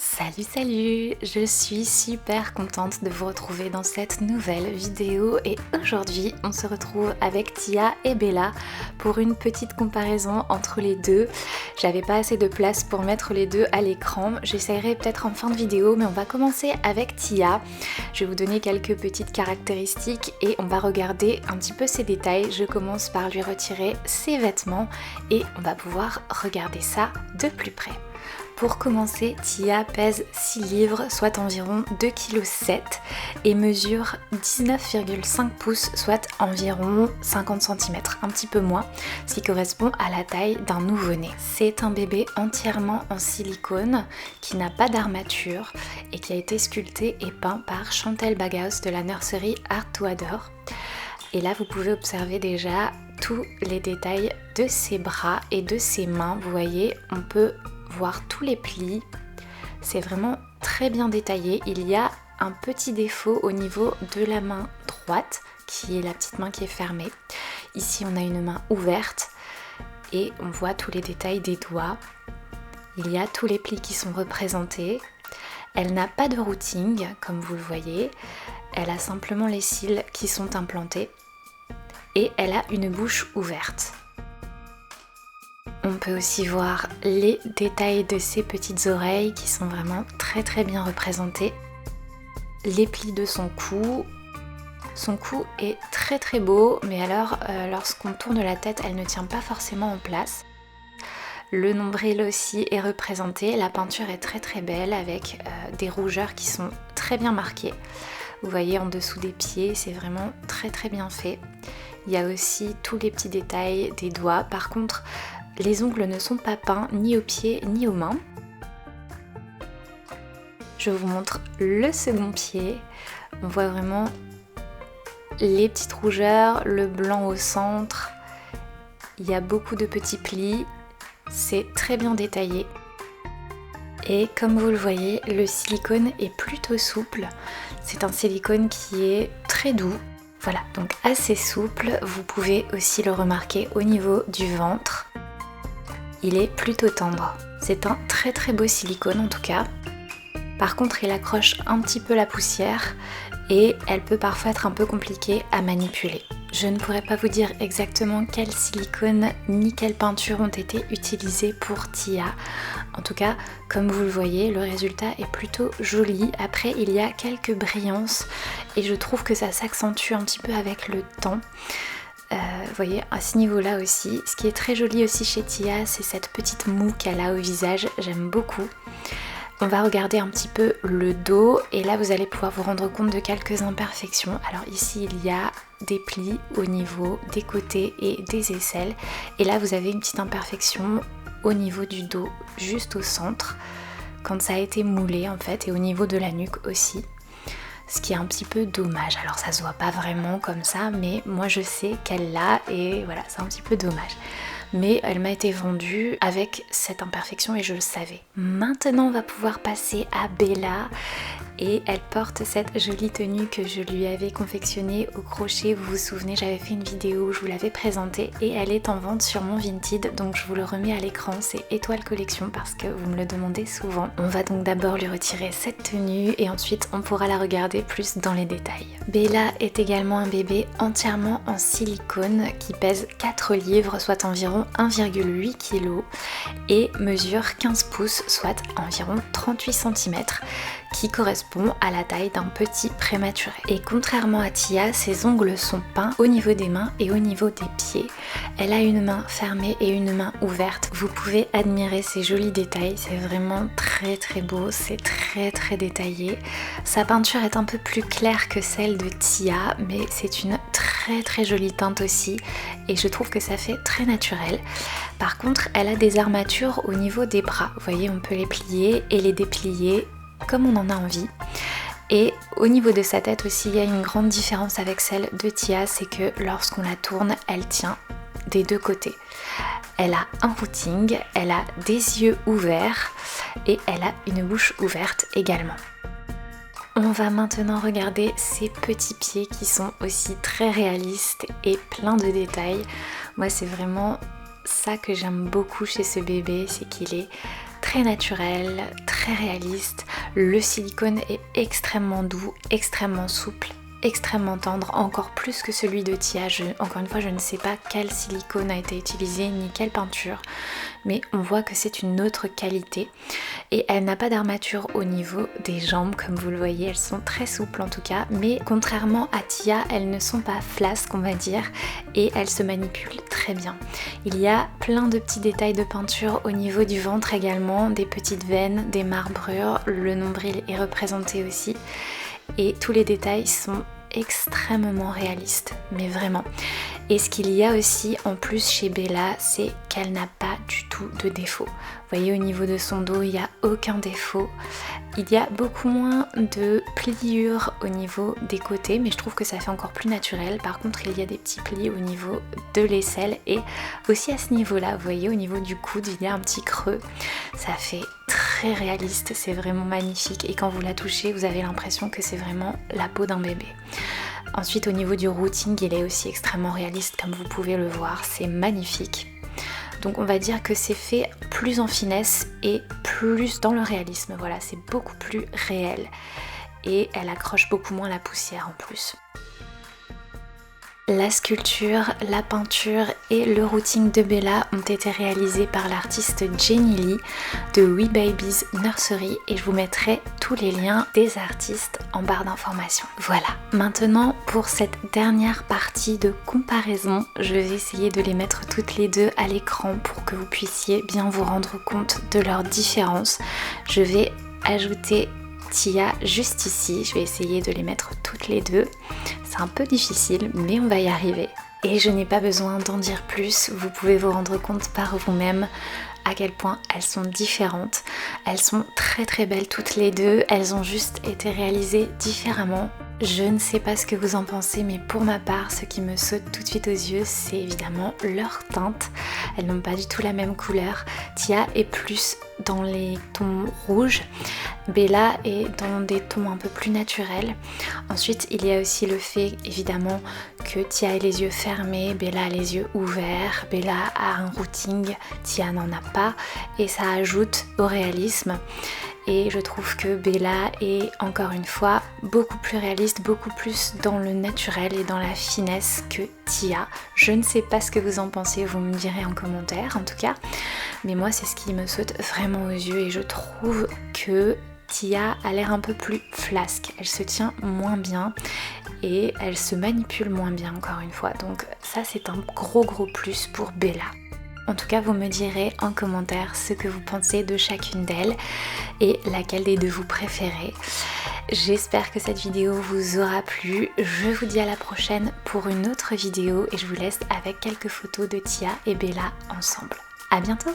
Salut, salut! Je suis super contente de vous retrouver dans cette nouvelle vidéo et aujourd'hui on se retrouve avec Tia et Bella pour une petite comparaison entre les deux. J'avais pas assez de place pour mettre les deux à l'écran, j'essaierai peut-être en fin de vidéo mais on va commencer avec Tia. Je vais vous donner quelques petites caractéristiques et on va regarder un petit peu ses détails. Je commence par lui retirer ses vêtements et on va pouvoir regarder ça de plus près. Pour commencer, Tia pèse 6 livres, soit environ 2,7 kg et mesure 19,5 pouces, soit environ 50 cm, un petit peu moins, ce qui correspond à la taille d'un nouveau-né. C'est un bébé entièrement en silicone qui n'a pas d'armature et qui a été sculpté et peint par Chantal Bagaus de la nurserie Art to Adore. Et là, vous pouvez observer déjà tous les détails de ses bras et de ses mains. Vous voyez, on peut voir tous les plis, c'est vraiment très bien détaillé. Il y a un petit défaut au niveau de la main droite, qui est la petite main qui est fermée. Ici on a une main ouverte et on voit tous les détails des doigts. Il y a tous les plis qui sont représentés. Elle n'a pas de routing comme vous le voyez, elle a simplement les cils qui sont implantés et elle a une bouche ouverte. On peut aussi voir les détails de ses petites oreilles qui sont vraiment très bien représentés. Les plis de son cou. Son cou est très beau, mais alors lorsqu'on tourne la tête, elle ne tient pas forcément en place. Le nombril aussi est représenté. La peinture est très belle avec des rougeurs qui sont très bien marquées. Vous voyez en dessous des pieds, c'est vraiment très bien fait. Il y a aussi tous les petits détails des doigts. Par contre, les ongles ne sont pas peints ni aux pieds ni aux mains. Je vous montre le second pied. On voit vraiment les petites rougeurs, le blanc au centre. Il y a beaucoup de petits plis. C'est très bien détaillé. Et comme vous le voyez, le silicone est plutôt souple. C'est un silicone qui est très doux. Voilà, donc assez souple. Vous pouvez aussi le remarquer au niveau du ventre. Il est plutôt tendre. C'est un très beau silicone en tout cas. Par contre, il accroche un petit peu la poussière et elle peut parfois être un peu compliquée à manipuler. Je ne pourrais pas vous dire exactement quel silicone ni quelle peinture ont été utilisées pour Tia. En tout cas, comme vous le voyez, le résultat est plutôt joli. Après, il y a quelques brillances et je trouve que ça s'accentue un petit peu avec le temps. Vous voyez, à ce niveau-là aussi. Ce qui est très joli aussi chez Tia, c'est cette petite moue qu'elle a au visage. J'aime beaucoup. On va regarder un petit peu le dos et là vous allez pouvoir vous rendre compte de quelques imperfections. Alors ici il y a des plis au niveau des côtés et des aisselles. Et là vous avez une petite imperfection au niveau du dos, juste au centre, quand ça a été moulé en fait, et au niveau de la nuque aussi. Ce qui est un petit peu dommage. Alors ça se voit pas vraiment comme ça, mais moi je sais qu'elle l'a et voilà, c'est un petit peu dommage. Mais elle m'a été vendue avec cette imperfection et je le savais. Maintenant on va pouvoir passer à Bella et elle porte cette jolie tenue que je lui avais confectionnée au crochet. Vous vous souvenez, j'avais fait une vidéo où je vous l'avais présentée et elle est en vente sur mon Vinted, donc je vous le remets à l'écran. C'est Étoile Collection parce que vous me le demandez souvent. On va donc d'abord lui retirer cette tenue et ensuite on pourra la regarder plus dans les détails. Bella est également un bébé entièrement en silicone qui pèse 4 livres, soit environ 1,8 kg et mesure 15 pouces, soit environ 38 cm, qui correspond à la taille d'un petit prématuré. Et contrairement à Tia, ses ongles sont peints au niveau des mains et au niveau des pieds. Elle a une main fermée et une main ouverte. Vous pouvez admirer ces jolis détails, c'est vraiment très beau, c'est très détaillé. Sa peinture est un peu plus claire que celle de Tia, mais c'est une très jolie teinte aussi et je trouve que ça fait très naturel. Par contre, elle a des armatures au niveau des bras. Vous voyez, on peut les plier et les déplier comme on en a envie. Et au niveau de sa tête aussi, il y a une grande différence avec celle de Tia, c'est que lorsqu'on la tourne, elle tient des deux côtés. Elle a un routing, elle a des yeux ouverts et elle a une bouche ouverte également. On va maintenant regarder ses petits pieds qui sont aussi très réalistes et plein de détails. Moi, c'est vraiment ça que j'aime beaucoup chez ce bébé, c'est qu'il est très naturel, très réaliste. Le silicone est extrêmement doux, extrêmement souple, extrêmement tendre, encore plus que celui de Tia. Encore une fois, je ne sais pas quel silicone a été utilisé ni quelle peinture, mais on voit que c'est une autre qualité. Et elle n'a pas d'armature au niveau des jambes, comme vous le voyez, elles sont très souples en tout cas, mais contrairement à Tia, elles ne sont pas flasques, on va dire, et elles se manipulent très bien. Il y a plein de petits détails de peinture au niveau du ventre également, des petites veines, des marbrures, le nombril est représenté aussi. Et tous les détails sont extrêmement réalistes, mais vraiment. Et ce qu'il y a aussi en plus chez Bella, c'est qu'elle n'a pas du tout de défaut. Vous voyez, au niveau de son dos, il n'y a aucun défaut. Il y a beaucoup moins de pliures au niveau des côtés, mais je trouve que ça fait encore plus naturel. Par contre, il y a des petits plis au niveau de l'aisselle et aussi à ce niveau-là, vous voyez, au niveau du coude, il y a un petit creux. Ça fait très réaliste, c'est vraiment magnifique. Et quand vous la touchez, vous avez l'impression que c'est vraiment la peau d'un bébé. Ensuite, au niveau du routing, il est aussi extrêmement réaliste, comme vous pouvez le voir, c'est magnifique. Donc on va dire que c'est fait plus en finesse et plus dans le réalisme, voilà, c'est beaucoup plus réel. Et elle accroche beaucoup moins la poussière en plus. La sculpture, la peinture et le routing de Bella ont été réalisés par l'artiste Jenny Lee de We Babies Nursery et je vous mettrai tous les liens des artistes en barre d'informations. Voilà, maintenant pour cette dernière partie de comparaison, je vais essayer de les mettre toutes les deux à l'écran pour que vous puissiez bien vous rendre compte de leurs différences. Je vais ajouter Tia juste ici, je vais essayer de les mettre toutes les deux. C'est un peu difficile, mais on va y arriver. Et je n'ai pas besoin d'en dire plus, vous pouvez vous rendre compte par vous-même à quel point elles sont différentes. Elles sont très très belles toutes les deux, elles ont juste été réalisées différemment. Je ne sais pas ce que vous en pensez, mais pour ma part, ce qui me saute tout de suite aux yeux, c'est évidemment leur teinte. Elles n'ont pas du tout la même couleur. Tia est plus dans les tons rouges, Bella est dans des tons un peu plus naturels. Ensuite, il y a aussi le fait, évidemment, que Tia ait les yeux fermés, Bella a les yeux ouverts, Bella a un routing, Tia n'en a pas, et ça ajoute au réalisme. Et je trouve que Bella est encore une fois beaucoup plus réaliste, beaucoup plus dans le naturel et dans la finesse que Tia. Je ne sais pas ce que vous en pensez, vous me direz en commentaire en tout cas. Mais moi c'est ce qui me saute vraiment aux yeux et je trouve que Tia a l'air un peu plus flasque. Elle se tient moins bien et elle se manipule moins bien encore une fois. Donc ça c'est un gros plus pour Bella. En tout cas, vous me direz en commentaire ce que vous pensez de chacune d'elles et laquelle des deux vous préférez. J'espère que cette vidéo vous aura plu. Je vous dis à la prochaine pour une autre vidéo et je vous laisse avec quelques photos de Tia et Bella ensemble. À bientôt!